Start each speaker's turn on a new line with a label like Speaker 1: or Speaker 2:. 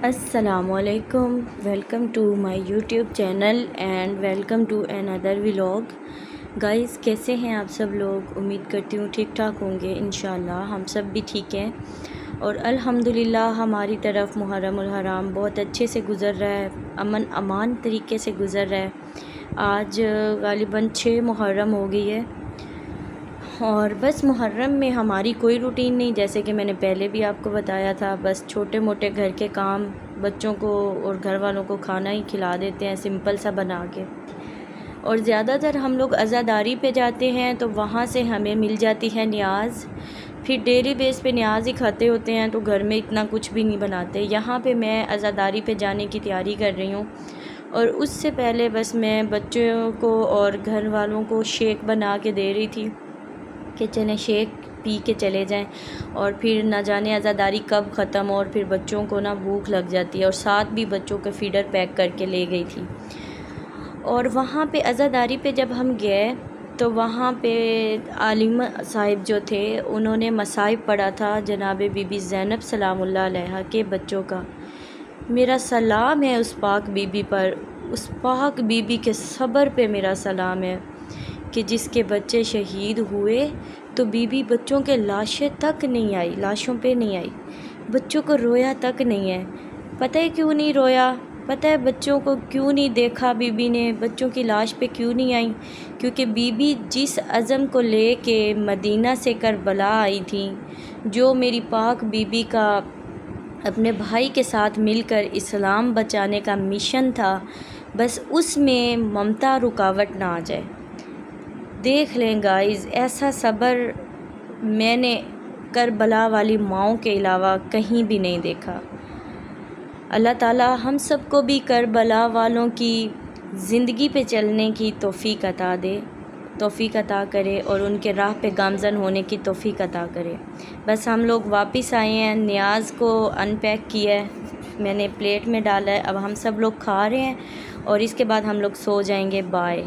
Speaker 1: السلام علیکم، welcome to my YouTube channel and welcome to another vlog۔ Guys کیسے ہیں آپ سب لوگ؟ امید کرتی ہوں ٹھیک ٹھاک ہوں گے انشاءاللہ۔ ہم سب بھی ٹھیک ہیں اور الحمدللہ ہماری طرف محرم الحرام بہت اچھے سے گزر رہا ہے، امن امان طریقے سے گزر رہا ہے۔ آج غالباً 6 محرم ہو گئی ہے اور بس محرم میں ہماری کوئی روٹین نہیں، جیسے کہ میں نے پہلے بھی آپ کو بتایا تھا، بس چھوٹے موٹے گھر کے کام، بچوں کو اور گھر والوں کو کھانا ہی کھلا دیتے ہیں سمپل سا بنا کے۔ اور زیادہ تر ہم لوگ عزاداری پہ جاتے ہیں تو وہاں سے ہمیں مل جاتی ہے نیاز، پھر ڈیلی بیس پہ نیاز ہی کھاتے ہوتے ہیں تو گھر میں اتنا کچھ بھی نہیں بناتے۔ یہاں پہ میں عزاداری پہ جانے کی تیاری کر رہی ہوں اور اس سے پہلے بس میں بچوں کو اور گھر والوں کو شیک بنا کے دے رہی تھی کہ چلیں شیک پی کے چلے جائیں، اور پھر نہ جانے عزاداری کب ختم ہو اور پھر بچوں کو نا بھوک لگ جاتی ہے، اور ساتھ بھی بچوں کے فیڈر پیک کر کے لے گئی تھی۔ اور وہاں پہ عزاداری پہ جب ہم گئے تو وہاں پہ عالم صاحب جو تھے انہوں نے مصائب پڑھا تھا جناب بی بی زینب سلام اللہ علیہا کے بچوں کا۔ میرا سلام ہے اس پاک بی بی پر، اس پاک بی بی کے صبر پہ میرا سلام ہے کہ جس کے بچے شہید ہوئے تو بی بی بچوں کے لاشیں تک نہیں آئی، لاشوں پہ نہیں آئی، بچوں کو رویا تک نہیں ہے۔ پتہ ہے کیوں نہیں رویا؟ پتہ ہے بچوں کو کیوں نہیں دیکھا؟ بی بی نے بچوں کی لاش پہ کیوں نہیں آئی؟ کیونکہ بی بی جس عزم کو لے کے مدینہ سے کربلا آئی تھیں، جو میری پاک بی بی کا اپنے بھائی کے ساتھ مل کر اسلام بچانے کا مشن تھا، بس اس میں ممتا رکاوٹ نہ آ جائے۔ دیکھ لیں گائز، ایسا صبر میں نے کربلا والی ماؤں کے علاوہ کہیں بھی نہیں دیکھا۔ اللہ تعالی ہم سب کو بھی کربلا والوں کی زندگی پہ چلنے کی توفیق عطا کرے اور ان کے راہ پہ گامزن ہونے کی توفیق عطا کرے۔ بس ہم لوگ واپس آئے ہیں، نیاز کو ان پیک کیا ہے، میں نے پلیٹ میں ڈالا ہے، اب ہم سب لوگ کھا رہے ہیں اور اس کے بعد ہم لوگ سو جائیں گے۔ بائے۔